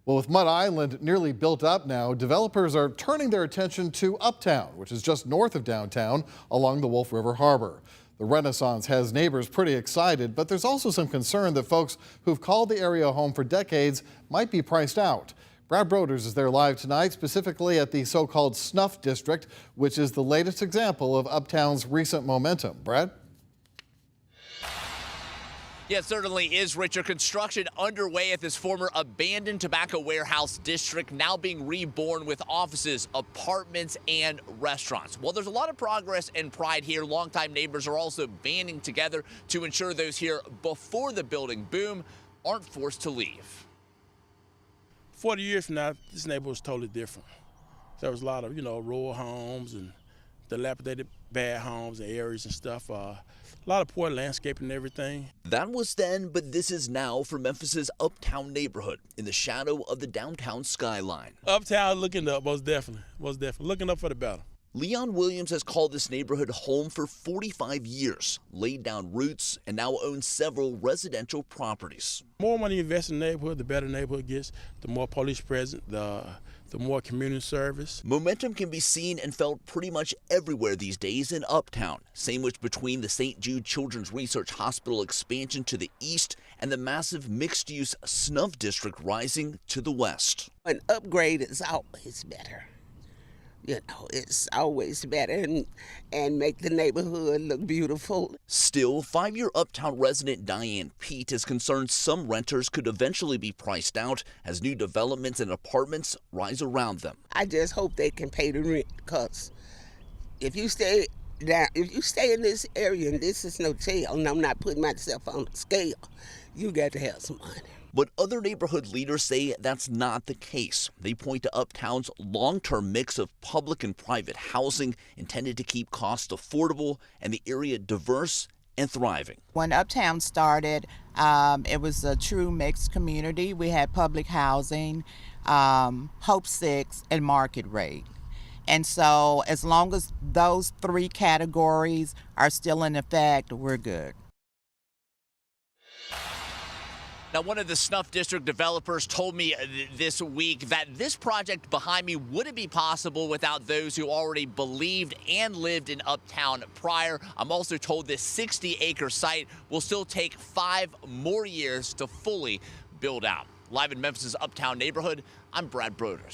Well, with Mud Island nearly built up now, developers are turning their attention to Uptown, which is just north of downtown along the Wolf River Harbor. The Renaissance has neighbors pretty excited, but there's also some concern that folks who've called the area home for decades might be priced out. Brad Broders is there live tonight, specifically at the so-called Snuff District, which is the latest example of Uptown's recent momentum. Brad? Yeah, it certainly is, Richard. Construction underway at this former abandoned tobacco warehouse district, now being reborn with offices, apartments, and restaurants. Well, there's a lot of progress and pride here. Longtime neighbors are also banding together to ensure those here before the building boom aren't forced to leave. 40 years from now, this neighborhood was totally different. There was a lot of, row homes and dilapidated bad homes and areas and stuff. A lot of poor landscaping and everything. That was then, but this is now for Memphis's Uptown neighborhood in the shadow of the downtown skyline. Uptown looking up, most definitely. Looking up for the better. Leon Williams has called this neighborhood home for 45 years, laid down roots, and now owns several residential properties. The more money you invest in the neighborhood, the better the neighborhood gets, the more police present, the more community service. Momentum can be seen and felt pretty much everywhere these days in Uptown, sandwiched between the St. Jude Children's Research Hospital expansion to the east and the massive mixed-use Snuff District rising to the west. An upgrade is always better. It's always better and make the neighborhood look beautiful. Still, 5-year Uptown resident Diane Pete is concerned some renters could eventually be priced out as new developments and apartments rise around them. I just hope they can pay the rent, because if you stay in this area, and this is no jail, and I'm not putting myself on the scale, you got to have some money. But other neighborhood leaders say that's not the case. They point to Uptown's long-term mix of public and private housing intended to keep costs affordable and the area diverse and thriving. When Uptown started, it was a true mixed community. We had public housing, Hope 6, and market rate. And so as long as those three categories are still in effect, we're good. Now, one of the Snuff District developers told me this week that this project behind me wouldn't be possible without those who already believed and lived in Uptown prior. I'm also told this 60-acre site will still take 5 more years to fully build out. Live in Memphis' Uptown neighborhood, I'm Brad Broders.